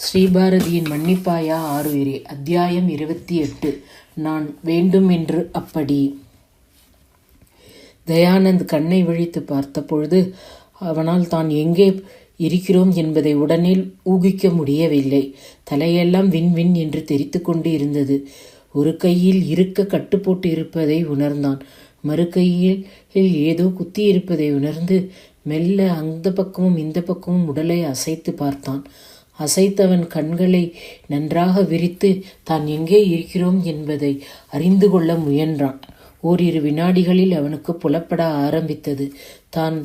ஸ்ரீபாரதியின் மன்னிப்பாயா ஆருயிரே. அத்தியாயம் 28. நான் வேண்டும் என்று அப்படி. தயானந்த் கண்ணை விழித்து பார்த்த பொழுது அவனால் தான் எங்கே இருக்கிறோம் என்பதை உடனே ஊகிக்க முடியவில்லை. தலையெல்லாம் வின் வின் என்று தெரித்து கொண்டு இருந்தது. ஒரு கையில் இருக்க கட்டுப்போட்டு இருப்பதை உணர்ந்தான். மறு கையில் ஏதோ குத்தி இருப்பதை உணர்ந்து மெல்ல அந்த பக்கமும் இந்த பக்கமும் உடலை அசைத்து பார்த்தான். அசைத்தவன் கண்களை நன்றாக விரித்து தான் எங்கே இருக்கிறோம் என்பதை அறிந்து கொள்ள முயன்றான். ஓரிரு வினாடிகளில் அவனுக்கு புலப்பட ஆரம்பித்தது. தான்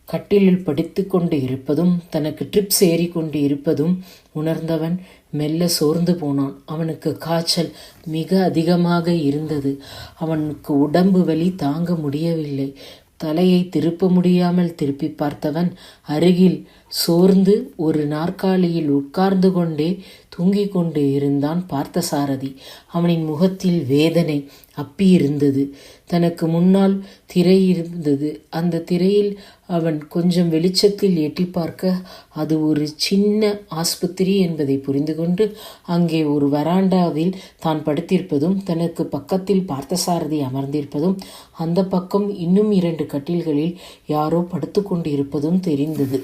கட்டிலில் படித்து கொண்டு இருப்பதும் தனக்கு ட்ரிப்ஸ் ஏறி கொண்டு இருப்பதும் உணர்ந்தவன் மெல்ல சோர்ந்து போனான். அவனுக்கு காய்ச்சல் மிக அதிகமாக இருந்தது. அவனுக்கு உடம்பு வலி தாங்க முடியவில்லை. தலையை திருப்ப முடியாமல் திருப்பி பார்த்தவன் அருகில் சோர்ந்து ஒரு நாற்காலியில் உட்கார்ந்து கொண்டே தூங்கிக் கொண்டு இருந்தான் பார்த்தசாரதி. அவனின் முகத்தில் வேதனை அப்பியிருந்தது. தனக்கு முன்னால் திரை இருந்தது. அந்த திரையில் அவன் கொஞ்சம் வெளிச்சத்தில் எட்டி பார்க்க அது ஒரு சின்ன ஆஸ்பத்திரி என்பதை புரிந்து கொண்டு அங்கே ஒரு வராண்டாவில் தான் படுத்திருப்பதும் தனக்கு பக்கத்தில் பார்த்தசாரதி அமர்ந்திருப்பதும் அந்த பக்கம் இன்னும் 2 கட்டில்களில் யாரோ படுத்து கொண்டு இருப்பதும் தெரிந்தது.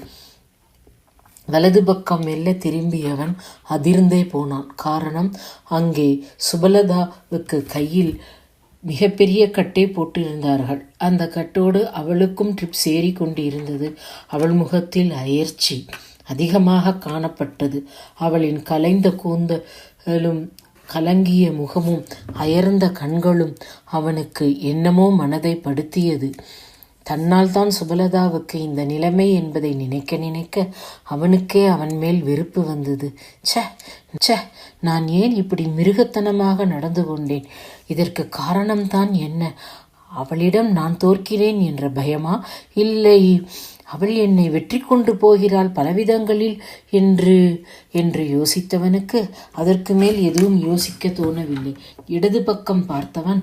வலது பக்கம் மெல்ல திரும்பியவன் அதிர்ந்தே போனான். காரணம், அங்கே சுபலதாவுக்கு கையில் மிகப்பெரிய கட்டை போட்டிருந்தார்கள். அந்த கட்டோடு அவளுக்கும் ட்ரிப்ஸ் ஏறி கொண்டு இருந்தது. அவள் முகத்தில் அயர்ச்சி அதிகமாக காணப்பட்டது. அவளின் கலைந்த கூந்தலும் கலங்கிய முகமும் அயர்ந்த கண்களும் அவனுக்கு என்னமோ மனதை படுத்தியது. தன்னால் தான் சுபலதாவுக்கு இந்த நிலைமை என்பதை நினைக்க நினைக்க அவனுக்கே அவன் மேல் வெறுப்பு வந்தது. ச நான் ஏன் இப்படி மிருகத்தனமாக நடந்து கொண்டேன்? இதற்கு காரணம்தான் என்ன? அவளிடம் நான் தோற்கிறேன் என்ற பயமா? இல்லை, அவள் என்னை வெற்றி கொண்டு போகிறாள் பலவிதங்களில் என்று யோசித்தவனுக்கு அதற்கு மேல் எதுவும் யோசிக்க தோணவில்லை. இடது பக்கம் பார்த்தவன்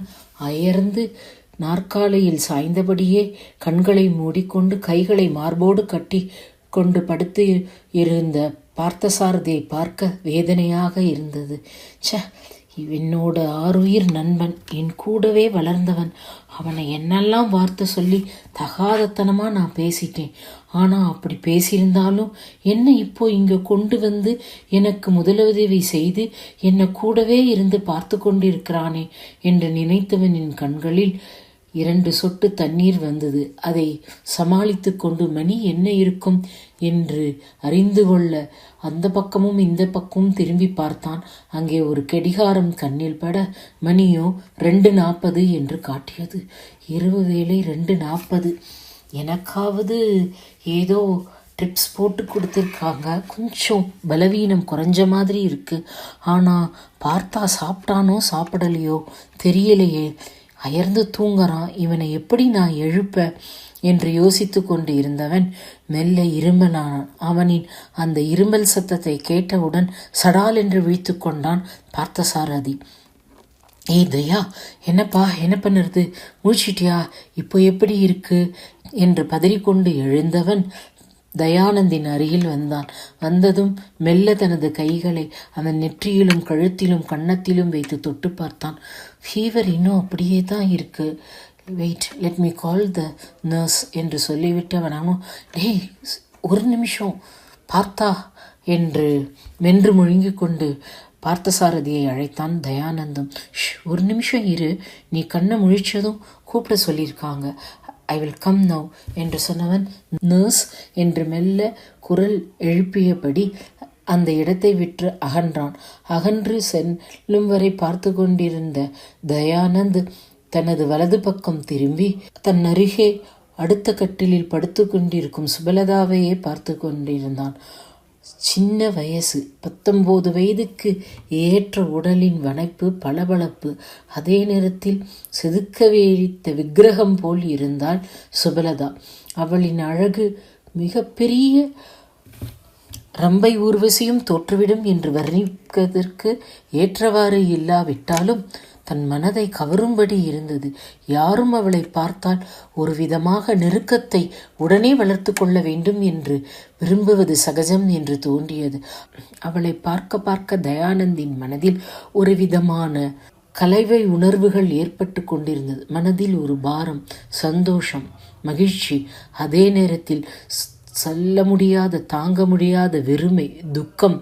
அயர்ந்து நாற்காலியில் சாய்ந்தபடியே கண்களை மூடிக்கொண்டு கைகளை மார்போடு கட்டி கொண்டு படுத்து இருந்த பார்த்தசாரதியை பார்க்க வேதனையாக இருந்தது. என்னோட ஆருயிர் நண்பன், என் கூடவே வளர்ந்தவன். அவனை என்னெல்லாம் வார்த்தை சொல்லி தகாதத்தனமாக நான் பேசிட்டேன். ஆனால் அப்படி பேசியிருந்தாலும் என்ன இப்போ இங்கே கொண்டு வந்து எனக்கு முதலுதவி செய்து என்னை கூடவே இருந்து பார்த்து கொண்டிருக்கிறானே என்று நினைத்தவனின் கண்களில் 2 சொட்டு தண்ணீர் வந்தது. அதை சமாளித்து கொண்டு மணி என்ன இருக்கும் என்று அறிந்து கொள்ள அந்த பக்கமும் இந்த பக்கமும் திரும்பி பார்த்தான். அங்கே ஒரு கடிகாரம் கண்ணில் பட மணியோ 2:40 என்று காட்டியது. இரவு வேளை 2:40. எனக்காவது ஏதோ ட்ரிப்ஸ் போட்டு கொடுத்துருக்காங்க. கொஞ்சம் பலவீனம் குறைஞ்ச மாதிரி இருக்கு. ஆனால் பார்த்தா சாப்பிட்டானோ சாப்பிடலையோ தெரியலையே. அயர்ந்து தூங்குறான். இவனை எப்படி நான் எழுப்ப என்று யோசித்து கொண்டு இருந்தவன் மெல்ல இரும்பலானான். அவனின் அந்த இரும்பல் சத்தத்தை கேட்டவுடன் சடால் என்று விழித்து கொண்டான் பார்த்தசாரதி. ஏய் தயா, என்னப்பா, என்ன பண்ணுறது? முடிச்சிட்டியா? இப்போ எப்படி இருக்கு என்று பதறிக்கொண்டு எழுந்தவன் தயானந்தின் அருகில் வந்தான். வந்ததும் மெல்ல தனது கைகளை அவன் நெற்றியிலும் கழுத்திலும் கன்னத்திலும் வைத்து தொட்டு பார்த்தான். ஃபீவர் இன்னும் அப்படியே தான் இருக்கு. Wait, let me call the nurse என்று சொல்லிவிட்டு அவனும் டேய் ஒரு நிமிஷம் பார்த்தா என்று மென்று முழுங்கி கொண்டு பார்த்தசாரதியை அழைத்தான் தயானந்தம். ஒரு நிமிஷம் இரு, நீ கண்ணை முழிச்சதும் கூப்பிட சொல்லியிருக்காங்க. ஐ வில் கம் நவ் என்று சொன்னவன் நர்ஸ் என்று மெல்ல குரல் எழுப்பியபடி அந்த இடத்தை விட்டு அகன்றான். அகன்று செல்லும் வரை பார்த்து கொண்டிருந்த தயானந்த் தனது வலது பக்கம் திரும்பி தன் அருகே அடுத்த கட்டிலில் படுத்து கொண்டிருக்கும் சுபலதாவையே பார்த்து கொண்டிருந்தான். சின்ன வயசு, 19 வயதுக்கு ஏற்ற உடலின் வனைப்பு, பளபளப்பு. அதே நேரத்தில் செதுக்க வேடித்த விக்கிரகம் போல் இருந்தாள் சுபலதா. அவளின் அழகு மிக பெரிய ரம்பை ஊர்வசியும் தோற்றுவிடும் என்று வர்ணிப்பதற்கு ஏற்றவாறு இல்லாவிட்டாலும் தன் மனதை கவரும்படி இருந்தது. யாரும் அவளை பார்த்தால் ஒரு விதமாக நெருக்கத்தை உடனே வளர்த்து கொள்ள வேண்டும் என்று விரும்புவது சகஜம் என்று தோன்றியது. அவளை பார்க்க பார்க்க தயானந்தின் மனதில் ஒரு விதமான கலைவை உணர்வுகள் ஏற்பட்டு கொண்டிருந்தது. மனதில் ஒரு பாரம், சந்தோஷம், மகிழ்ச்சி, அதே நேரத்தில் சொல்ல முடியாத, தாங்க முடியாத வெறுமை, துக்கம்,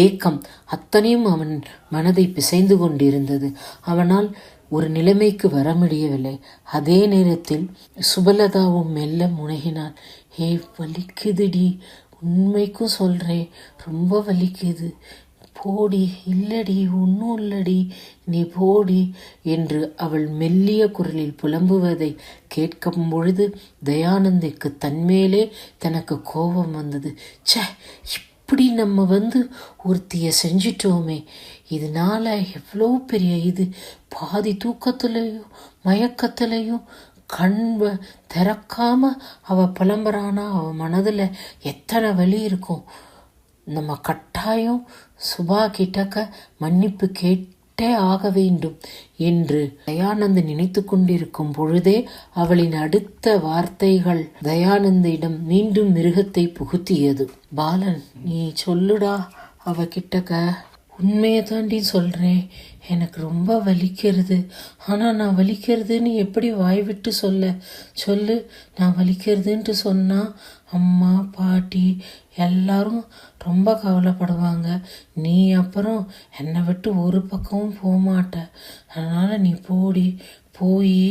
ஏக்கம் அத்தனையும் அவன் மனதை பிசைந்து கொண்டிருந்தது. அவனால் ஒரு நிலைமைக்கு வர முடியவில்லை. அதே நேரத்தில் சுபலதாவும் மெல்ல முனகினாள். வலிக்குதுடி, உண்மைக்கும் சொல்கிறேன், ரொம்ப வலிக்குது, போடி. இல்லடி, ஒன்றும் இல்லடி, நீ போடி என்று அவள் மெல்லிய குரலில் புலம்புவதை கேட்கும் பொழுது தயானந்திற்கு தன்மேலே தனக்கு கோபம் வந்தது. இப்படி நம்ம ஒருத்திய செஞ்சிட்டோமே, இதனால எவ்வளோ பெரிய இது. பாதி தூக்கத்துலேயும் மயக்கத்துலேயும் கண் திறக்காம அவ புலம்புறானா, அவ மனதில் எத்தனை வலி இருக்கும். நம்ம கட்டாயம் சுபா கிட்டக்க மன்னிப்பு கேட்டே ஆக வேண்டும் என்று தயானந்த் நினைத்து கொண்டிருக்கும் பொழுதே அவளின் அடுத்த வார்த்தைகள் தயானந்திடம் மீண்டும் மிருகத்தை புகுத்தியது. பாலன், நீ சொல்லுடா அவ கிட்டக்க. உண்மையை தாண்டி சொல்கிறேன், எனக்கு ரொம்ப வலிக்கிறது. ஆனால் நான் வலிக்கிறதுன்னு எப்படி வாய் விட்டு சொல்லு. நான் வலிக்கிறதுன்ட்டு சொன்னால் அம்மா, பாட்டி எல்லாரும் ரொம்ப கவலைப்படுவாங்க. நீ அப்புறம் என்னை விட்டு ஒரு பக்கமும் போகமாட்ட. அதனால் நீ போய்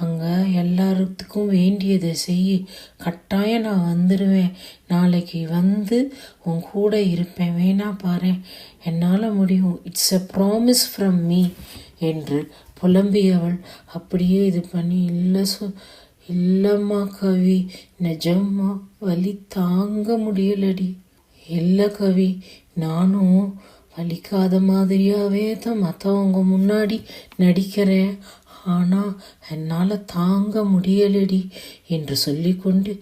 அங்கே எல்லாத்துக்கும் வேண்டியதை செய். கட்டாயம் நான் வந்துடுவேன். நாளைக்கு உன் கூட இருப்பேன். வேணா பாரு, என்னால் முடியும். It's a promise from me என்று புலம்பியவள் அப்படியே இது பண்ணி, இல்லைம்மா கவி, நிஜம்மா வலி தாங்க முடியலடி. இல்லை கவி, நானும் வலிக்காத மாதிரியாவே தான் மற்றவங்க முன்னாடி நடிக்கிறேன். ஆனால் என்னால் தாங்க முடியலடி என்று சொல்லிக்கொண்டு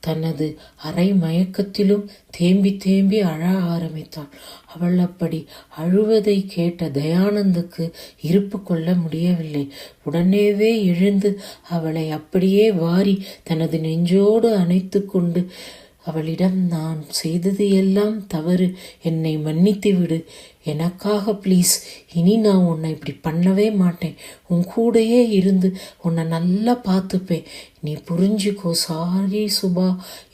தனது அரை மயக்கத்திலும் தேம்பி தேம்பி அழ ஆரம்பித்தாள். அவள் அப்படி அழுவதை கேட்ட தயானந்துக்கு இருப்பு கொள்ள முடியவில்லை. உடனேவே எழுந்து அவளை அப்படியே வாரி தனது நெஞ்சோடு அணைத்து கொண்டு அவளிடம், நான் செய்தது எல்லாம் தவறு, என்னை மன்னித்து விடு, எனக்காக ப்ளீஸ், இனி நான் உன்னை இப்படி பண்ணவே மாட்டேன், உன் கூடையே இருந்து உன்னை நல்லா பார்த்துப்பேன், நீ புரிஞ்சுக்கோ, சாரி சுபா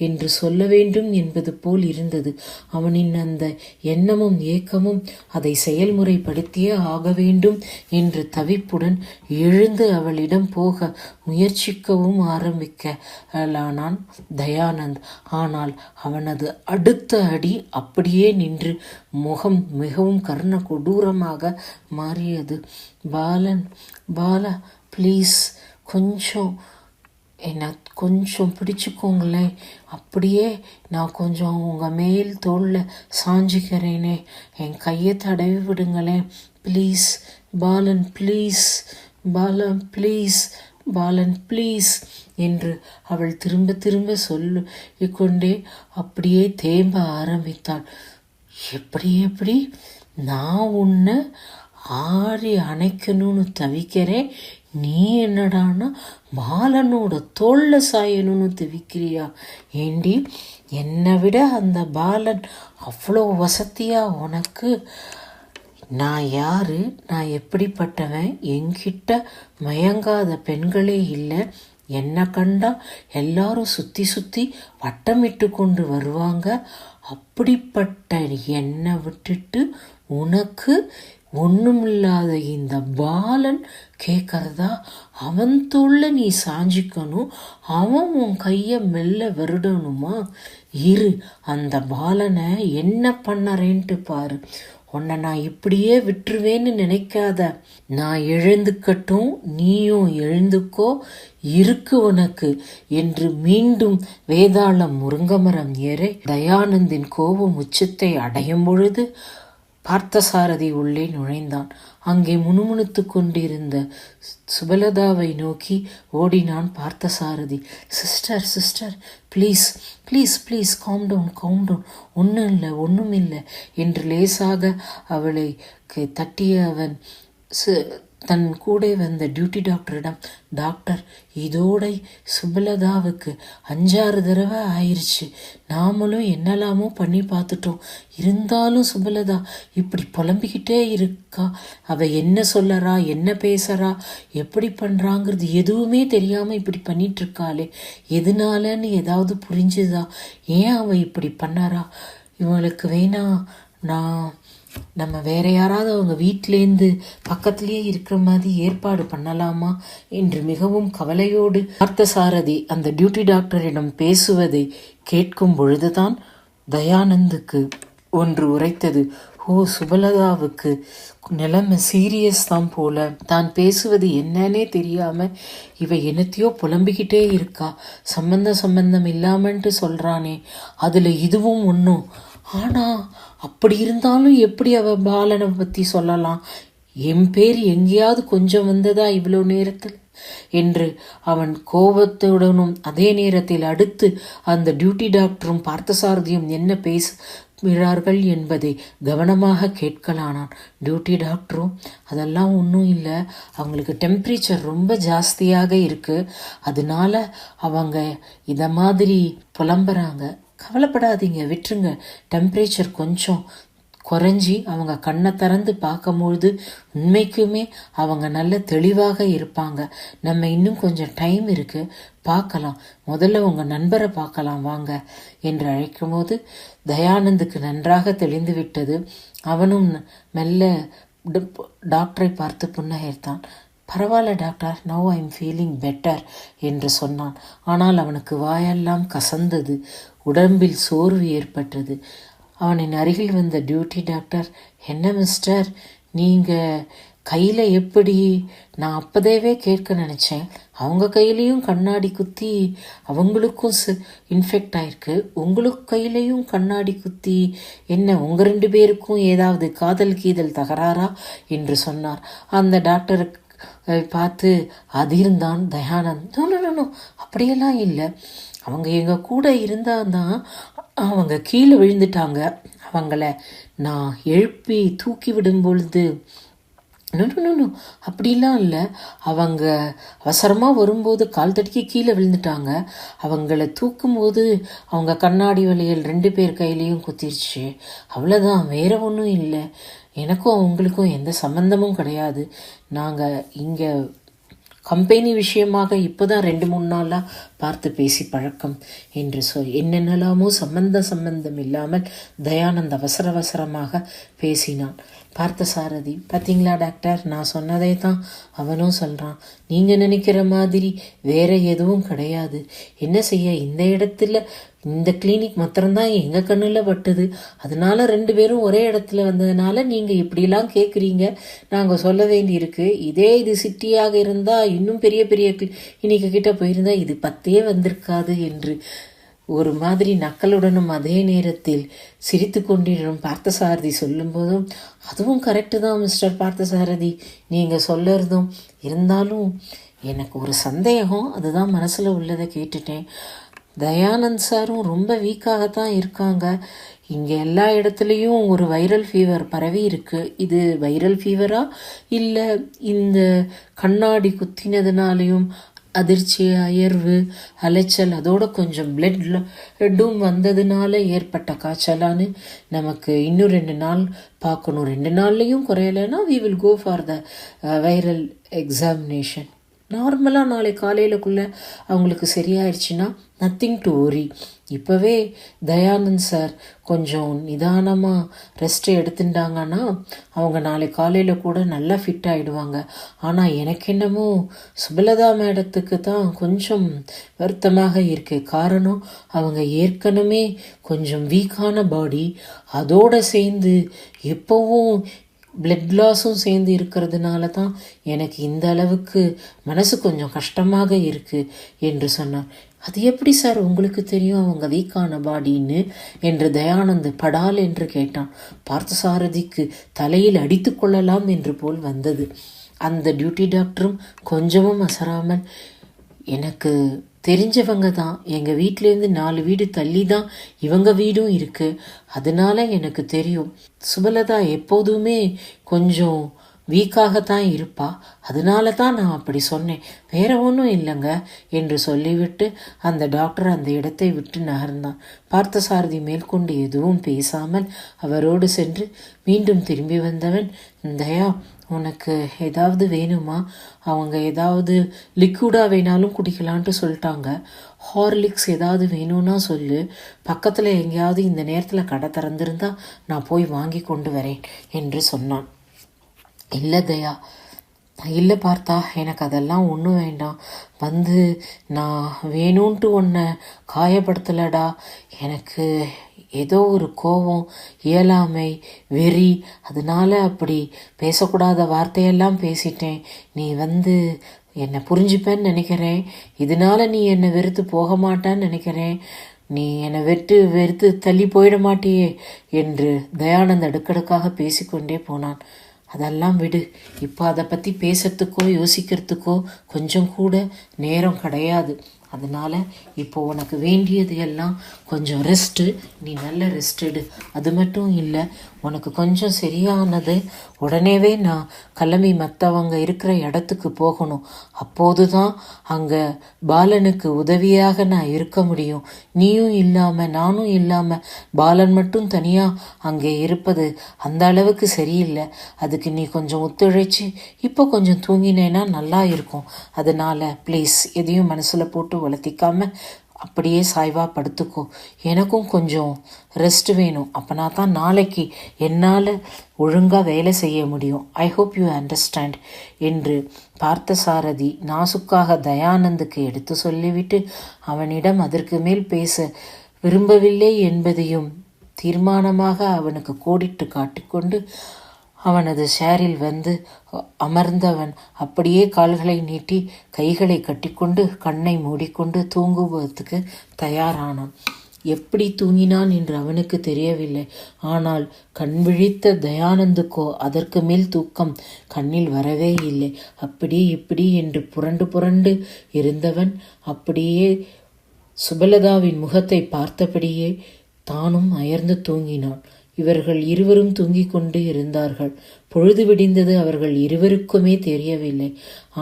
என்று சொல்ல வேண்டும் என்பது போல் இருந்தது. அவனின் அந்த எண்ணமும் ஏக்கமும் அதை செயல்முறைப்படுத்தியே ஆக வேண்டும் என்று தவிப்புடன் எழுந்து அவளிடம் போக முயற்சிக்கவும் ஆரம்பிக்கலானான் தயானந்த். ஆனால் அவனது அடுத்த அடி அப்படியே நின்று முகம் மிகவும் கர்ண கொடூரமாக மாறியது. பாலா ப்ளீஸ், என்னை கொஞ்சம் பிடிச்சிக்கோங்களேன், அப்படியே நான் கொஞ்சம் உங்கள் மேல் தோளில் சாஞ்சிக்கிறேனே, என் கையை தடவி விடுங்களேன் please Balan, please Balan, please Balan, please என்று அவள் திரும்ப திரும்ப சொல்லிக்கொண்டே அப்படியே தேம்ப ஆரம்பித்தாள். எப்படி நான் உன்னை ஆறி அணைக்கணும்னு தவிக்கிறேன், நீ என்னடானா பாலனோட தோல்ல சாயணும்னு தவிக்கிறியா? ஏண்டி, என்னை விட அந்த பாலன் அவ்வளோ வசதியா உனக்கு? நான் யாரு, நான் எப்படிப்பட்டவன், என்கிட்ட மயங்காத பெண்களே இல்லை. என்னை கண்டா எல்லாரும் சுற்றி வட்டமிட்டு கொண்டு வருவாங்க. அப்படிப்பட்ட என்னை விட்டுட்டு உனக்கு ஒன்றுமில்லாத இந்த பாலன் கேட்கறதா? அவன் தோல்ல நீ சாஞ்சிக்கணும், அவன் உன் கையை மெல்ல வருடணுமா? இரு, அந்த பாலனை என்ன பண்ணறேன்ட்டு பாரு. உன்னை நான் இப்படியே விட்டுருவேன்னு நினைக்காத. நான் எழுந்துக்கட்டும், நீயும் எழுந்துக்கோ, இருக்கு உனக்கு என்று மீண்டும் வேதாளம் முருங்கமரம் ஏற தயானந்தின் கோபம் உச்சத்தை அடையும் பொழுது பார்த்தசாரதி உள்ளே நுழைந்தான். அங்கே முணுமுணுத்து கொண்டிருந்த சுபலதாவை நோக்கி ஓடினான் Parthasarathy. Sister please please please calm down, ஒன்றும் இல்லை என்று லேசாக அவளை தட்டிய அவன் தன் கூட வந்த டியூட்டி டாக்டரிடம், டாக்டர், இதோட சுபலதாவுக்கு 5-6 தடவை ஆயிடுச்சு. நாமளும் என்னெல்லாமோ பண்ணி பார்த்துட்டோம். இருந்தாலும் சுபலதா இப்படி புலம்பிக்கிட்டே இருக்கா. அவள் என்ன சொல்லறா, என்ன பேசுறா, எப்படி பண்ணுறாங்கிறது எதுவுமே தெரியாமல் இப்படி பண்ணிட்டு இருக்காளே, எதனாலன்னு ஏதாவது புரிஞ்சுதா? ஏன் அவள் இப்படி பண்ணறா? இவங்களுக்கு வேணா நம்ம வேற யாராவது அவங்க வீட்டிலேருந்து பக்கத்திலேயே இருக்கிற மாதிரி ஏற்பாடு பண்ணலாமா என்று மிகவும் கவலையோடு பார்த்தசாரதி அந்த டியூட்டி டாக்டரிடம் பேசுவதை கேட்கும் பொழுதுதான் தயானந்துக்கு ஒன்று உரைத்தது. ஓ, சுபலதாவுக்கு நிலைமை சீரியஸ் தான் போல. தான் பேசுவது என்னன்னே தெரியாம இவ என்னத்தையோ புலம்பிக்கிட்டே இருக்கா. சம்பந்தம் இல்லாமன்ட்டு சொல்றானே, அதுல இதுவும் ஒன்றும். ஆனா அப்படி இருந்தாலும் எப்படி அவ பாலனை பத்தி சொல்லலாம்? என் பேர் எங்கேயாவது கொஞ்சம் வந்ததா இவ்வளோ நேரத்தில் என்று அவன் கோபத்துடனும், அதே நேரத்தில் அடுத்து அந்த டியூட்டி டாக்டரும் பார்த்தசாரதியும் என்ன பேசுகிறார்கள் என்பதை கவனமாக கேட்கலானான். டியூட்டி டாக்டரும், அதெல்லாம் ஒன்றும் இல்லை, அவங்களுக்கு டெம்பரேச்சர் ரொம்ப ஜாஸ்தியாக இருக்கு, அதனால அவங்க இதை மாதிரி புலம்புறாங்க. கவலைப்படாதீங்க, விட்டுருங்க. டெம்பரேச்சர் கொஞ்சம் குறைஞ்சி அவங்க கண்ணை திறந்து பார்க்கும்பொழுது உண்மைக்குமே அவங்க நல்ல தெளிவாக இருப்பாங்க. நம்ம இன்னும் கொஞ்சம் டைம் இருக்கு, பார்க்கலாம். முதல்ல உங்கள் நண்பரை பார்க்கலாம் வாங்க என்று அழைக்கும் போது தயானந்துக்கு நன்றாக தெளிந்து விட்டது. அவனும் மெல்ல டாக்டரை பார்த்து புன்னகைத்தான். பரவாயில்ல doctor, now I am feeling better என்று சொன்னான். ஆனால் அவனுக்கு வாயெல்லாம் கசந்தது, உடம்பில் சோர்வு ஏற்பட்டது. அவனின் அருகில் வந்த டியூட்டி டாக்டர், என்ன மிஸ்டர், நீங்கள் கையில் எப்படி? நான் அப்போதேவே கேட்க நினச்சேன். அவங்க கையிலையும் கண்ணாடி குத்தி அவங்களுக்கும் இன்ஃபெக்ட் ஆயிருக்கு, உங்களுக்கு கையிலையும் கண்ணாடி குத்தி என்ன, உங்கள் 2 பேருக்கும் ஏதாவது காதல் தகராறா என்று சொன்னார். அந்த டாக்டருக்கு பார்த்து அதிர்ந்தான் தயானந்த். நோ, அப்படியெல்லாம் இல்லை, அவங்க எங்கள் கூட இருந்தால் தான் அவங்க கீழே விழுந்துட்டாங்க. அவங்கள நான் எழுப்பி தூக்கி விடும் பொழுது நோ அப்படிலாம் இல்லை, அவங்க அவசரமாக வரும்போது கால் தடுக்கி கீழே விழுந்துட்டாங்க. அவங்கள தூக்கும்போது அவங்க கண்ணாடி வளையல் 2 பேர் கையிலையும் குத்திருச்சு, அவ்வளோதான், வேற ஒன்றும் இல்லை. எனக்கும் அவங்களுக்கும் எந்த சம்பந்தமும் கிடையாது. நாங்கள் இங்கே கம்பெனி விஷயமாக இப்போ தான் 2-3 நாளாக பார்த்து பேசி பழக்கம் என்று என்னென்னலாமோ சம்பந்தம் இல்லாமல் தயானந்த் அவசரமாக பேசினான். பார்த்தசாரதி, பார்த்தீங்களா டாக்டர், நான் சொன்னதை தான் அவனும் சொல்கிறான். நீங்கள் நினைக்கிற மாதிரி வேற எதுவும் கிடையாது. என்ன செய்ய, இந்த இடத்துல இந்த கிளினிக் மாத்திரம்தான் எங்கள் கண்ணில் பட்டுது, அதனால 2 பேரும் ஒரே இடத்துல வந்ததுனால நீங்கள் இப்படிலாம் கேட்குறீங்க. நாங்கள் சொல்ல வேண்டியிருக்கு. இது சிட்டியாக இருந்தால் இன்னும் பெரிய கிளினிக்கு கிட்ட போயிருந்தா இது 10 வந்திருக்காது என்று ஒரு மாதிரி நக்கலுடனும் அதே நேரத்தில் சிரித்து கொண்டிருக்கும் பார்த்தசாரதி சொல்லும்போதும், அதுவும் கரெக்டு தான் மிஸ்டர் பார்த்தசாரதி, நீங்கள் சொல்லறதும். இருந்தாலும் எனக்கு ஒரு சந்தேகம், அதுதான் மனசில் உள்ளதை கேட்டுட்டேன். தயானந்த் சாரும் ரொம்ப வீக்காகத்தான் இருக்காங்க. இங்கே எல்லா இடத்துலையும் ஒரு வைரல் ஃபீவர் பரவி இருக்கு. இது வைரல் ஃபீவரா இல்லை இந்த கண்ணாடி குத்தினதுனாலையும் அதிர்ச்சி, அயர்வு, அலைச்சல், அதோட கொஞ்சம் பிளட்டும் வந்ததுனால ஏற்பட்ட காய்ச்சலான்னு நமக்கு இன்னும் 2 நாள் பார்க்கணும். 2 நாள்லையும் குறையலைன்னா we will go for the viral examination. நார்மலாக நாளை காலையிலக்குள்ளே அவங்களுக்கு சரியாயிடுச்சுன்னா நத்திங் டு ஒரி. இப்போவே தயானந்த் சார் கொஞ்சம் நிதானமாக ரெஸ்ட் எடுத்துட்டாங்கன்னா அவங்க நாளை காலையில் கூட நல்லா ஃபிட் ஆகிடுவாங்க. ஆனால் எனக்கு என்னமோ சுபலதா மேடத்துக்கு தான் கொஞ்சம் வருத்தமாக இருக்கு. காரணம், அவங்க ஏற்கனவே கொஞ்சம் வீக்கான பாடி, அதோடு சேர்ந்து எப்போவும் பிளட் லாஸும் சேர்ந்து இருக்கிறதுனால தான் எனக்கு இந்த அளவுக்கு மனசு கொஞ்சம் கஷ்டமாக இருக்குது என்று சொன்னார். அது எப்படி சார் உங்களுக்கு தெரியும் அவங்க வீக்கான பாடின்னு என்று தயானந்த் படால் என்று கேட்டான். பார்த்தசாரதிக்கு தலையில் அடித்து கொள்ளலாம் என்று போல் வந்தது. அந்த டியூட்டி டாக்டரும் கொஞ்சமும் அசராமல், எனக்கு தெரிஞ்சவங்க தான், எங்கள் வீட்டிலேருந்து 4 வீடு தள்ளி தான் இவங்க வீடும் இருக்குது, அதனால எனக்கு தெரியும். சுபலதா எப்போதுமே கொஞ்சம் வீக்காகத்தான் இருப்பா, அதனால தான் நான் அப்படி சொன்னேன், வேற ஒன்றும் இல்லைங்க என்று சொல்லிவிட்டு அந்த டாக்டர் அந்த இடத்தை விட்டு நகர்ந்தான். பார்த்தசாரதி மேற்கொண்டு எதுவும் பேசாமல் அவரோடு சென்று மீண்டும் திரும்பி வந்தவன், தயா உனக்கு ஏதாவது வேணுமா? அவங்க ஏதாவது லிக்விடாக வேணாலும் குடிக்கலான்ட்டு சொல்லிட்டாங்க. ஹார்லிக்ஸ் ஏதாவது வேணும்னா சொல்லு, பக்கத்தில் எங்கேயாவது இந்த நேரத்தில் கடை திறந்திருந்தா நான் போய் வாங்கி கொண்டு வரேன் என்று சொன்னான். இல்லை தயா, இல்லை பார்த்தா, எனக்கு அதெல்லாம் ஒன்றும் வேண்டாம். நான் வேணும்ன்ட்டு உன்னை காயப்படுத்தலடா. எனக்கு ஏதோ ஒரு கோபம், இயலாமை, வெறி, அதனால அப்படி பேசக்கூடாத வார்த்தையெல்லாம் பேசிட்டேன். நீ என்னை புரிஞ்சுப்பேன்னு நினைக்கிறேன். இதனால நீ என்னை வெறுத்து போக மாட்டான்னு நினைக்கிறேன். நீ என்னை வெறுத்து தள்ளி போயிட மாட்டியே என்று தயானந்த் அடுக்கடுக்காக பேசிக்கொண்டே போனான். அதெல்லாம் விடு, இப்போ அதை பற்றி பேசுறதுக்கோ யோசிக்கிறதுக்கோ கொஞ்சம் கூட நேரம் கிடையாது. அதனால் இப்போ உனக்கு வேண்டியது எல்லாம் கொஞ்சம் ரெஸ்ட்டு. நீ நல்ல ரெஸ்ட் எடு. அது மட்டும் இல்லை, உனக்கு கொஞ்சம் சரியானது உடனேவே நான் கிளம்பி மற்றவங்க இருக்கிற இடத்துக்கு போகணும். அப்போது தான் அங்கே பாலனுக்கு உதவியாக நான் இருக்க முடியும். நீயும் இல்லாமல் நானும் இல்லாமல் பாலன் மட்டும் தனியாக அங்கே இருப்பது அந்த அளவுக்கு சரியில்லை. அதுக்கு நீ கொஞ்சம் ஒத்துழைச்சி இப்போ கொஞ்சம் தூங்கினேன்னா நல்லா இருக்கும். அதனால் ப்ளீஸ் எதையும் மனசில் போட்டு வளர்த்திக்காம அப்படியே சாய்வா படுத்துக்கோ. எனக்கும் கொஞ்சம் ரெஸ்ட் வேணும். அப்போனா தான் நாளைக்கு என்னால் ஒழுங்காக வேலை செய்ய முடியும். ஐ ஹோப் யூ அண்டர்ஸ்டாண்ட் என்று பார்த்தசாரதி நாசுக்காக தயானந்துக்கு எடுத்து சொல்லிவிட்டு அவனிடம் அதற்கு மேல் பேச விரும்பவில்லை என்பதையும் தீர்மானமாக அவனுக்கு கோடிட்டு காட்டிக்கொண்டு அவனது ஷேரில் அமர்ந்தவன் அப்படியே கால்களை நீட்டி கைகளை கட்டிக்கொண்டு கண்ணை மூடிக்கொண்டு தூங்குவதற்கு தயாரானான். எப்படி தூங்கினான் என்று அவனுக்கு தெரியவில்லை. ஆனால் கண் விழித்த தயானந்துக்கோ அதற்கு மேல் தூக்கம் கண்ணில் வரவே இல்லை. அப்படி இப்படி என்று புரண்டு புரண்டு இருந்தவன் அப்படியே சுபலதாவின் முகத்தை பார்த்தபடியே தானும் அயர்ந்து தூங்கினான். இவர்கள் இருவரும் தூங்கிக் கொண்டு இருந்தார்கள். பொழுது விடிந்தது அவர்கள் இருவருக்குமே தெரியவில்லை.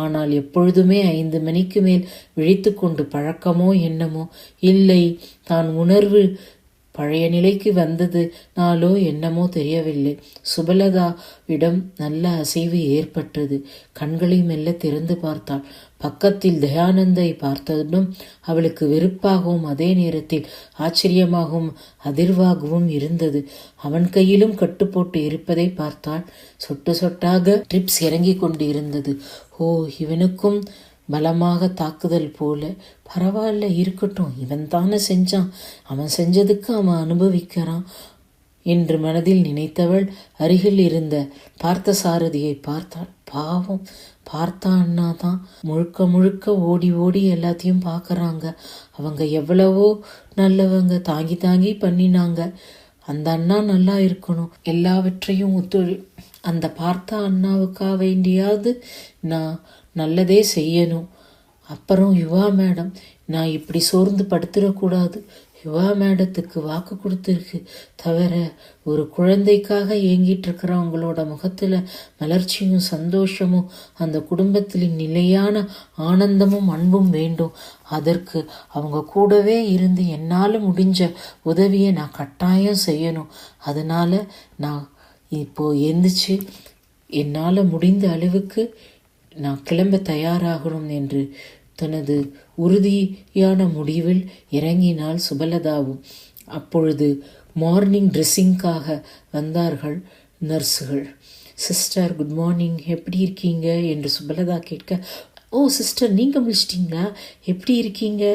ஆனால் எப்பொழுதுமே 5 மணிக்கு மேல் விழித்து கொண்டு பழக்கமோ என்னமோ இல்லை, தான் உணர்வு பழைய நிலைக்கு வந்ததுனாலோ என்னமோ தெரியவில்லை. சுபலதாவிடம் நல்ல அசைவு ஏற்பட்டது. கண்களை மெல்ல திறந்து பார்த்தாள். பக்கத்தில் தயானந்தை பார்த்ததும் அவளுக்கு வெறுப்பாகவும் அதே நேரத்தில் ஆச்சரியமாகவும் அதிர்வாகவும் இருந்தது. அவன் கையிலும் கட்டுப்போட்டு இருப்பதை பார்த்தாள். சொட்டு சொட்டாக ட்ரிப்ஸ் இறங்கி கொண்டு இருந்தது. ஓ, இவனுக்கும் பலமாக தாக்குதல் போல. பரவாயில்ல, இருக்கட்டும், இவன் தானே செஞ்சான், அவன் செஞ்சதுக்கு அவன் அனுபவிக்கிறான் என்று மனதில் நினைத்தவள் அருகில் இருந்த பார்த்தசாரதியை பார்த்தாள். பாவம், பார்த்தா அண்ணா தான் முழுக்க முழுக்க ஓடி ஓடி எல்லாத்தையும் பார்க்குறாங்க. அவங்க எவ்வளவோ நல்லவங்க, தாங்கி தாங்கி பண்ணினாங்க. அந்த அண்ணா நல்லா இருக்கணும், எல்லாவற்றையும் அந்த பார்த்தா அண்ணாவுக்காக வேண்டியாவது நான் நல்லதே செய்யணும். அப்புறம் யுவா மேடம், நான் இப்படி சோர்ந்து படுத்துடக்கூடாது. யுவா மேடத்துக்கு வாக்கு கொடுத்துருக்கு தவிர ஒரு குழந்தைக்காக ஏங்கிட்டு இருக்கிறவங்களோட முகத்தில் மலர்ச்சியும் சந்தோஷமும் அந்த குடும்பத்தில் நிலையான ஆனந்தமும் அன்பும் வேண்டும். அதற்கு அவங்க கூடவே இருந்து என்னால் முடிஞ்ச உதவியை நான் கட்டாயம் செய்யணும். அதனால் நான் இப்போது எந்திரிச்சு என்னால் முடிந்த அளவுக்கு நான் கிளம்ப தயாராகணும் என்று தனது உறுதியான முடிவில் இறங்கினாள் சுபலதாவும். அப்பொழுது மார்னிங் ட்ரெஸ்ஸிங்காக வந்தார்கள் நர்ஸுகள். சிஸ்டர் குட் மார்னிங், எப்படி இருக்கீங்க என்று சுபலதா கேட்க, ஓ சிஸ்டர், நீங்கள் முடிச்சிட்டிங்களா, எப்படி இருக்கீங்க,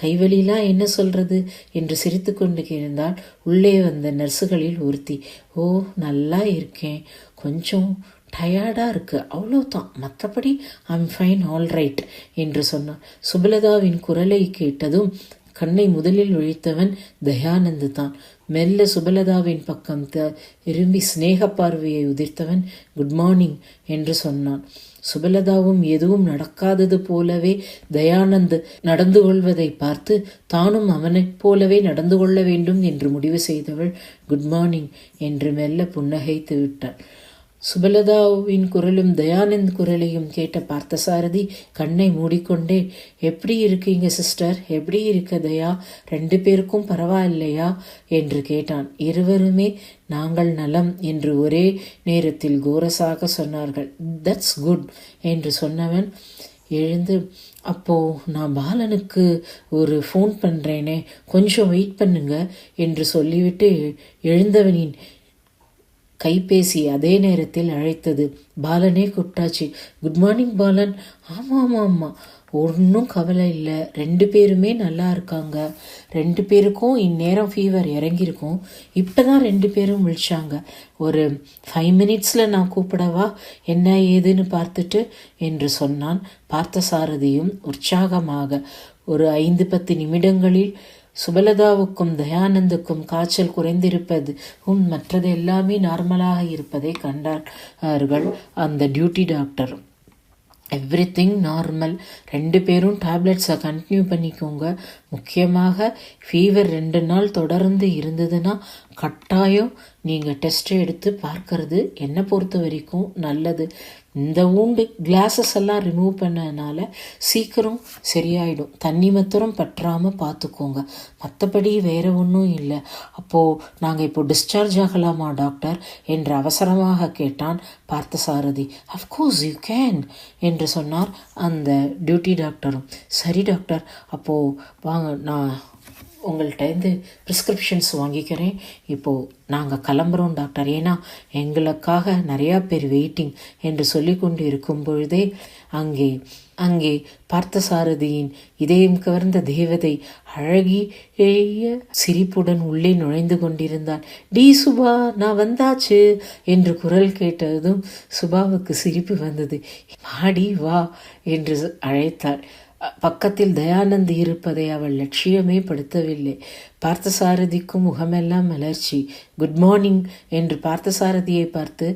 கைவலிலாம் என்ன சொல்கிறது என்று சிரித்து கொண்டு இருந்தால் உள்ளே வந்த நர்ஸுகளில் ஒருத்தி, ஓ நல்லா இருக்கேன், கொஞ்சம் டயர்டாக இருக்குது, அவ்வளோதான், மற்றபடி ஐம் ஃபைன், ஆல் ரைட் என்று சொன்னான். சுபலதாவின் குரலை கேட்டதும் கண்ணை முதலில் விழித்தவன் தயானந்து தான். மெல்ல சுபலதாவின் பக்கம் திரும்பி சிநேக பார்வையை உதிர்த்தவன் குட் மார்னிங் என்று சொன்னான். சுபலதாவும் எதுவும் நடக்காதது போலவே தயானந்த் நடந்து கொள்வதை பார்த்து தானும் அவனைப் போலவே நடந்து கொள்ள வேண்டும் என்று முடிவு செய்தவள் குட் மார்னிங் என்று மெல்ல புன்னகைத்து விட்டாள். சுபலதாவின் குரலும் தயானந்த் குரலையும் கேட்ட பார்த்தசாரதி கண்ணை மூடிக்கொண்டே, எப்படி இருக்கீங்க சிஸ்டர், எப்படி இருக்க தயா, 2 பேருக்கும் பரவாயில்லையா என்று கேட்டான். இருவருமே நாங்கள் நலம் என்று ஒரே நேரத்தில் கோரஸாக சொன்னார்கள். தட்ஸ் குட் என்று சொன்னவன் எழுந்து, அப்போ நான் பாலனுக்கு ஒரு ஃபோன் பண்ணுறேனே, கொஞ்சம் வெயிட் பண்ணுங்க என்று சொல்லிவிட்டு எழுந்தவனின் கைபேசி அதே நேரத்தில் அழைத்தது. பாலனே கூப்பிட்டாச்சு. Good morning Balan. ஆமாம், ஒன்றும் கவலை இல்லை, 2 பேருமே நல்லா இருக்காங்க. 2 பேருக்கும் இந்நேரம் ஃபீவர் இறங்கியிருக்கும். இப்போ தான் 2 பேரும் விழிச்சாங்க. ஒரு 5 மினிட்ஸில் நான் கூப்பிடவா, என்ன ஏதுன்னு பார்த்துட்டு என்று சொன்னான். பார்த்தசாரதியும் உற்சாகமாக. ஒரு 5-10 நிமிடங்களில் சுபலதாவுக்கும் தயானந்துக்கும் காய்ச்சல் குறைந்திருப்பதும் மற்றது எல்லாமே நார்மலாக இருப்பதை கண்டார்கள் அந்த டியூட்டி டாக்டர். எவ்ரிதிங் நார்மல், 2 பேரும் டேப்லெட்ஸை கண்டினியூ பண்ணிக்கோங்க. முக்கியமாக ஃபீவர் 2 நாள் தொடர்ந்து இருந்ததுன்னா கட்டாயம் நீங்கள் டெஸ்ட்டை எடுத்து பார்க்கறது என்னை பொறுத்த வரைக்கும் நல்லது. இந்த ஊண்டு கிளாஸஸ் எல்லாம் ரிமூவ் பண்ணதுனால சீக்கிரம் சரியாயிடும். தண்ணி மாத்திரம் பற்றாமல் பார்த்துக்கோங்க, மற்றபடி வேற ஒன்றும் இல்லை. அப்போது நாங்கள் இப்போ டிஸ்சார்ஜ் ஆகலாமா டாக்டர் என்று அவசரமாக கேட்டான் பார்த்தசாரதி. அஃப்கோர்ஸ் யூ கேன் என்று சொன்னார் அந்த டியூட்டி டாக்டரும். சரி டாக்டர், அப்போது வாங்க, நான் உங்கள்கிட்ட ப்ரிஸ்கிரிப்ஷன்ஸ் வாங்கிக்கிறேன். இப்போது நாங்கள் கிளம்புறோம் டாக்டர், ஏன்னா எங்களுக்காக நிறையா பேர் வெயிட்டிங் என்று சொல்லி கொண்டு இருக்கும் பொழுதே அங்கே பார்த்தசாரதியின் இதயம் கவர்ந்த தேவதை அழகிய சிரிப்புடன் உள்ளே நுழைந்து கொண்டிருந்தான். டி சுபா, நான் வந்தாச்சு என்று குரல் கேட்டதும் சுபாவுக்கு சிரிப்பு வந்தது. மாடி வா என்று அழைத்தாள். பக்கத்தில் தயானந்த் இருப்பதை அவள் லட்சியமே படுத்தவில்லை. பார்த்தசாரதிக்கும் முகமெல்லாம் மலர்ச்சி. குட் மார்னிங் என்று பார்த்தசாரதியை பார்த்து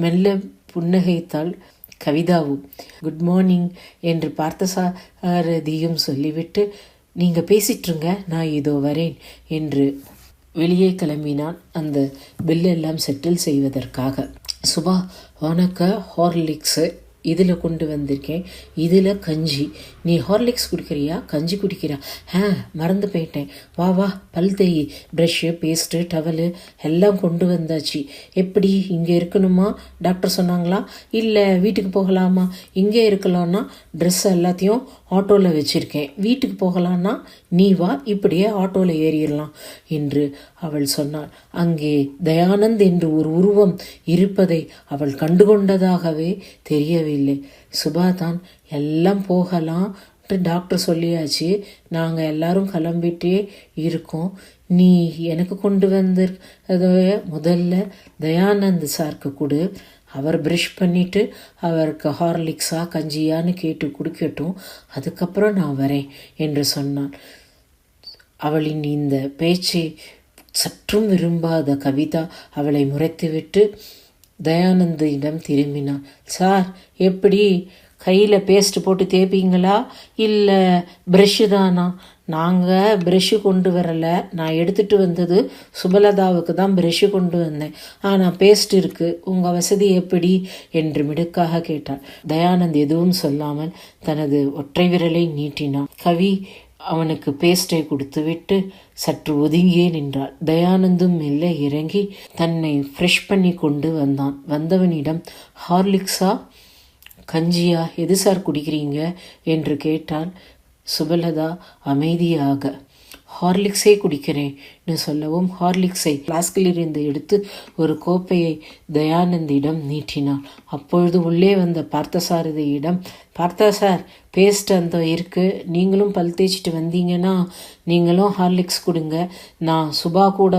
மெல்ல புன்னகைத்தாள் கவிதாவும். குட் மார்னிங் என்று பார்த்தசாரதியும் சொல்லிவிட்டு, நீங்கள் பேசிட்டுருங்க, நான் இதோ வரேன் என்று வெளியே கிளம்பினான் அந்த பில்லெல்லாம் செட்டில் செய்வதற்காக. சுபா, உனக்கு ஹார்லிக்ஸு இதில் கொண்டு வந்திருக்கேன், இதில் கஞ்சி. நீ ஹார்லிக்ஸ் குடிக்கிறியா, கஞ்சி குடிக்கிறியா? மறந்து போயிட்டேன். வா வா, பல் தேய், ப்ரஷ்ஷு, பேஸ்ட்டு, டவலு எல்லாம் கொண்டு வந்தாச்சு. எப்படி, இங்கே இருக்கணுமா டாக்டர் சொன்னாங்களா, இல்லை வீட்டுக்கு போகலாமா? இங்கே இருக்கலாம்னா ட்ரெஸ் எல்லாத்தையும் ஆட்டோவில் வச்சுருக்கேன், வீட்டுக்கு போகலான்னா நீ வா, இப்படியே ஆட்டோவில் ஏறிடலாம் என்று அவள் சொன்னாள். அங்கே தயானந்த் என்று ஒரு உருவம் இருப்பதை அவள் கண்டுகொண்டதாகவே தெரியவில்லை. சுபா தான் எல்லாம் போகலாம் டாக்டர் சொல்லியாச்சு, நாங்கள் எல்லாரும் கிளம்பிட்டே இருக்கோம், நீ எனக்கு கொண்டு வந்திருக்கத முதல்ல தயானந்த் சாருக்கு கொடு, அவர் ப்ரஷ் பண்ணிவிட்டு அவருக்கு ஹார்லிக்ஸா கஞ்சியான்னு கேட்டு குடிக்கட்டும், அதுக்கப்புறம் நான் வரேன் என்று சொன்னான். அவளின் இந்த பேச்சை சற்றும் விரும்பாத கவிதா அவளை முறைத்துவிட்டு தயானந்திடம் திரும்பினான். சார், எப்படி கையில் பேஸ்ட்டு போட்டு தேய்ப்பீங்களா, இல்லை ப்ரெஷ்ஷு தானா? நாங்கள் ப்ரெஷ்ஷு கொண்டு வரலை, நான் எடுத்துகிட்டு வந்தது சுபலதாவுக்கு தான் ப்ரெஷ்ஷு கொண்டு வந்தேன், ஆனால் பேஸ்ட் இருக்குது, உங்கள் வசதி எப்படி என்று மிடுக்காக கேட்டாள். தயானந்த் எதுவும் சொல்லாமல் தனது ஒற்றை விரலை நீட்டினான். கவி அவனுக்கு பேஸ்டை கொடுத்துவிட்டு சற்று ஒதுங்கியே நின்றாள். தயானந்தும் மெல்ல இறங்கி தன்னை ஃப்ரெஷ் பண்ணி கொண்டு வந்தான். வந்தவனிடம் ஹார்லிக்ஸா கஞ்சியா எது சார் குடிக்கிறீங்க என்று கேட்டால் சுபலதா அமைதியாக. ஹார்லிக்ஸே குடிக்கிறேன்னு சொல்லவும் ஹார்லிக்ஸை ஃப்ளாஸ்கில் இருந்து எடுத்து ஒரு கோப்பையை தயானந்திடம் நீட்டினான். அப்பொழுது உள்ளே வந்த பார்த்தசாரதியிடம், பார்த்தா சார், பேஸ்ட் அந்த இருக்குது, நீங்களும் பல் தேய்ச்சிட்டு வந்தீங்கன்னா நீங்களும் ஹார்லிக்ஸ் கொடுங்க, நான் சுபா கூட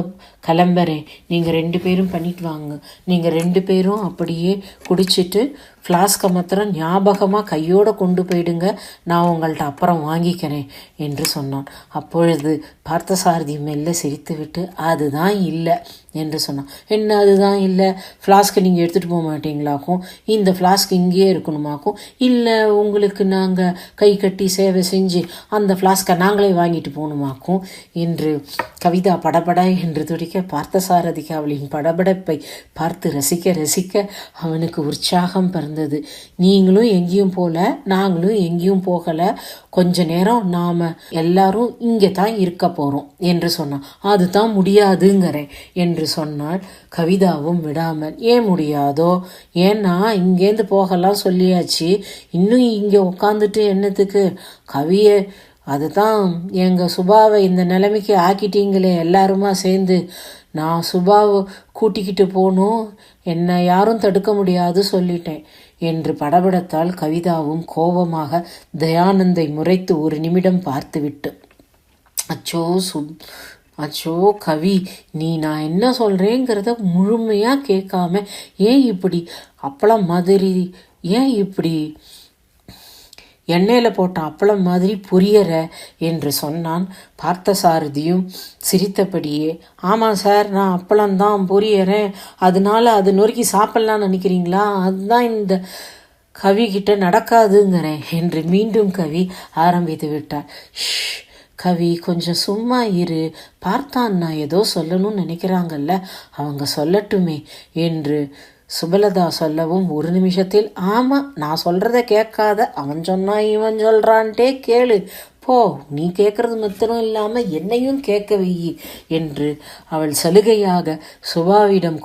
கிளம்புறேன், நீங்கள் 2 பேரும் பண்ணிட்டு வாங்க, நீங்கள் 2 பேரும் அப்படியே குடிச்சிட்டு ஃப்ளாஸ்கை மாத்திரம் ஞாபகமாக கையோடு கொண்டு போயிடுங்க, நான் உங்கள்கிட்ட அப்புறம் வாங்கிக்கிறேன் என்று சொன்னான். அப்பொழுது பார்த்தசாரதி மெல்ல சிரித்துவிட்டு, அதுதான் இல்லை என்று சொன்னான். என்ன அதுதான் இல்லை, ஃப்ளாஸ்க்கை நீங்கள் எடுத்துகிட்டு போக மாட்டீங்களாக்கும், இந்த ஃப்ளாஸ்க் இங்கேயே இருக்கணுமாக்கும், இல்லை உங்களுக்கு நாங்கள் கை கட்டி சேவை செஞ்சு அந்த ஃப்ளாஸ்க்கை நாங்களே வாங்கிட்டு போகணுமாக்கும் என்று கவிதா படபட என்று துடிக்க, பார்த்தசாரதிக்கு அவளின் படபடப்பை பார்த்து ரசிக்க ரசிக்க அவனுக்கு உற்சாகம் பிறந்தது. நீங்களும் எங்கேயும் போகல, நாங்களும் எங்கேயும் போகலை, கொஞ்ச நேரம் நாம் எல்லாரும் இங்கே தான் இருக்க போகிறோம் என்று சொன்னான். அதுதான் முடியாதுங்கிறேன் என்று சொன்னாள். கவிதாவும் விடாமல், ஏன் முடியாதோ, ஏன்னா இங்கேருந்து போகலாம் சொல்லியாச்சு, இன்னும் இங்கே உட்காந்துட்டு என்னத்துக்கு கவியை, அதுதான் எங்கள் சுபாவை இந்த நிலைமைக்கு ஆக்கிட்டீங்களே எல்லாருமா சேர்ந்து, நான் சுபாவை கூட்டிக்கிட்டு போகணும், என்னை யாரும் தடுக்க முடியாது சொல்லிட்டேன் என்று படபடத்தால். கவிதாவும் கோபமாக தயானந்தை முறைத்து ஒரு நிமிடம் பார்த்துவிட்டு, அச்சோ கவி, நீ நான் என்ன சொல்கிறேங்கிறத முழுமையாக கேட்காம ஏன் இப்படி அப்பளம் மாதிரி, ஏன் இப்படி எண்ணெயில் போட்ட அப்பளம் மாதிரி புரியற என்று சொன்னான். பார்த்தசாரதியும் சிரித்தபடியே, ஆமாம் சார், நான் அப்பளம்தான் புரியறேன், அதனால அது நொறுக்கி சாப்பிட்லான்னு நினைக்கிறீங்களா, அதுதான் இந்த கவி கிட்ட நடக்காதுங்கிறேன் என்று மீண்டும் கவி ஆரம்பித்து விட்டார். கவி, கொஞ்சம் சும்மா இரு, பார்த்தான் நான் ஏதோ சொல்லணும்னு நினைக்கிறாங்கல்ல, அவங்க சொல்லட்டுமே என்று சுபலதா சொல்லவும் ஒரு நிமிஷத்தில், ஆமாம், நான் சொல்கிறத கேட்காத, அவன் சொன்னா இவன் சொல்கிறான்ட்டே கேளு போ, நீ கேட்கறது மாத்திரம் இல்லாமல் என்னையும் கேட்க வையி என்று அவள் சலுகையாக சுபாவிடம்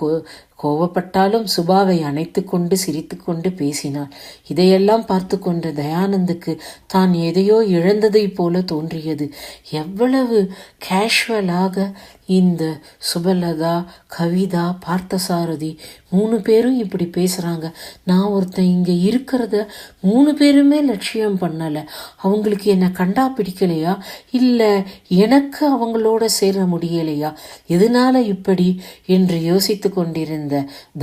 கோவப்பட்டாலும் சுபாவை அணைத்து கொண்டு சிரித்து கொண்டு பேசினாள். இதையெல்லாம் பார்த்து கொண்ட தயானந்துக்கு தான் எதையோ இழந்ததை போல தோன்றியது. எவ்வளவு கேஷுவலாக இந்த சுபலதா, கவிதா, பார்த்தசாரதி 3 பேரும் இப்படி பேசுகிறாங்க. நான் ஒருத்தன் இங்கே இருக்கிறத 3 பேருமே லட்சியம் பண்ணலை. அவங்களுக்கு என்னை கண்டா பிடிக்கலையா, இல்லை எனக்கு அவங்களோட சேர முடியலையா, எதனால இப்படி என்று யோசித்து கொண்டிருந்த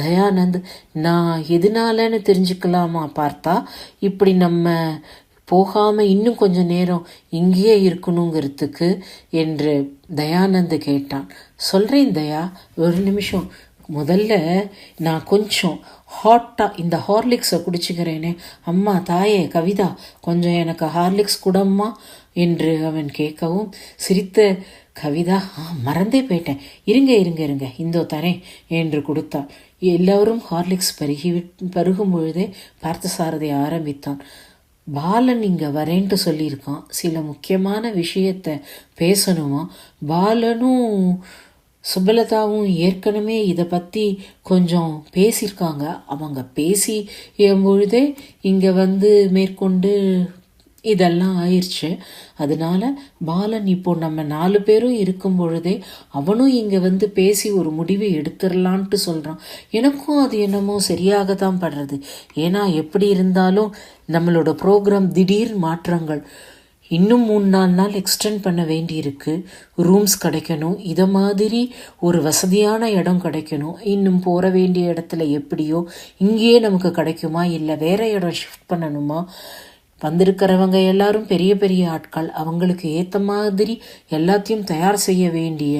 தயானந்த், நான் எதனாலன்னு தெரிஞ்சுக்கலாமா பார்த்தா, இப்படி நம்ம போகாமல் இன்னும் கொஞ்சம் நேரம் இங்கேயே இருக்கணுங்கிறதுக்கு என்று தயானந்த் கேட்டான். சொல்கிறேன் தயா, ஒரு நிமிஷம், முதல்ல நான் கொஞ்சம் ஹாட்டாக இந்த ஹார்லிக்ஸை குடிச்சுக்கிறேனே. அம்மா, தாயே, கவிதா, கொஞ்சம் எனக்கு ஹார்லிக்ஸ் குடம்மா என்று அவன் கேட்கவும் சிரித்த கவிதா, மறந்தே போயிட்டேன், இருங்க இந்தோ தரேன் என்று கொடுத்தாள். எல்லோரும் ஹார்லிக்ஸ் பருகும் பொழுதே பார்த்தசாரதி ஆரம்பித்தான். பாலன் இங்கே வரேன்ட்டு சொல்லியிருக்கான், சில முக்கியமான விஷயத்தை பேசணுமா. பாலனும் சுபலதாவும் ஏற்கனவே இதை பற்றி கொஞ்சம் பேசியிருக்காங்க. அவங்க பேசி பொழுதே இங்கே மேற்கொண்டு இதெல்லாம் ஆயிடுச்சு. அதனால பாலன் இப்போ நம்ம 4 பேரும் இருக்கும் பொழுதே அவனும் இங்கே பேசி ஒரு முடிவை எடுத்துடலான்ட்டு சொல்கிறான். எனக்கும் அது என்னமோ சரியாக தான் படுறது. ஏன்னா எப்படி இருந்தாலும் நம்மளோட ப்ரோக்ராம் திடீர் மாற்றங்கள், இன்னும் 3-4 நாள் எக்ஸ்டெண்ட் பண்ண வேண்டியிருக்கு. ரூம்ஸ் கிடைக்கணும், இதை மாதிரி ஒரு வசதியான இடம் கிடைக்கணும். இன்னும் போகிற வேண்டிய இடத்துல எப்படியோ இங்கேயே நமக்கு கிடைக்குமா, இல்லை வேற இடம் ஷிஃப்ட் பண்ணணுமா. வந்திருக்கிறவங்க எல்லாரும் பெரிய பெரிய ஆட்கள், அவங்களுக்கு ஏற்ற மாதிரி எல்லாத்தையும் தயார் செய்ய வேண்டிய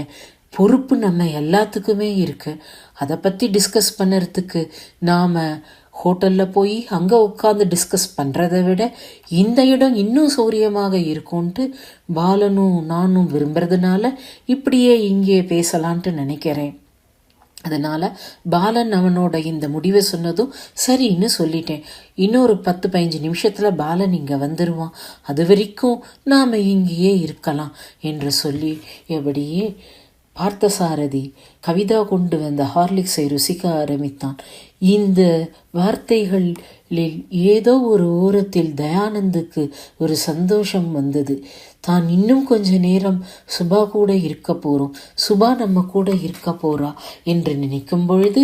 பொறுப்பு நம்ம எல்லாத்துக்குமே இருக்குது. அதை பற்றி டிஸ்கஸ் பண்ணுறதுக்கு நாம் ஹோட்டலில் போய் அங்கே உட்காந்து டிஸ்கஸ் பண்ணுறதை விட இந்த இடம் இன்னும் சௌரியமாக இருக்கும்ன்ட்டு பாலனும் நானும் விரும்புறதுனால இப்படியே இங்கே பேசலான்ட்டு நினைக்கிறேன். அதனால் பாலன் அவனோட இந்த முடிவை சொன்னதும் சரின்னு சொல்லிட்டேன். இன்னொரு 10-15 நிமிஷத்தில் பாலன் இங்கே வந்துடுவான், அது வரைக்கும் நாம் இங்கேயே இருக்கலாம் என்று சொல்லி எப்படியே பார்த்தசாரதி கவிதா கொண்டு வந்த ஹார்லிக்ஸை ருசிக்க ஆரம்பித்தான். இந்த வார்த்தைகளில் ஏதோ ஒரு ஓரத்தில் தயானந்துக்கு ஒரு சந்தோஷம் வந்தது. தான் இன்னும் கொஞ்ச நேரம் சுபா கூட இருக்க போகிறோம், சுபா நம்ம கூட இருக்க போறா என்று நினைக்கும் பொழுது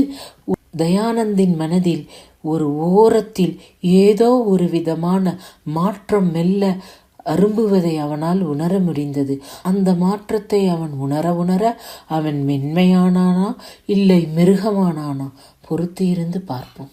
தயானந்தின் மனதில் ஒரு ஓரத்தில் ஏதோ ஒரு விதமான மாற்றம் மெல்ல அரும்புவதை அவனால் உணர முடிந்தது. அந்த மாற்றத்தை அவன் உணர அவன் மென்மையானானா இல்லை மிருகமானானா பொறுத்து இருந்து பார்ப்போம்.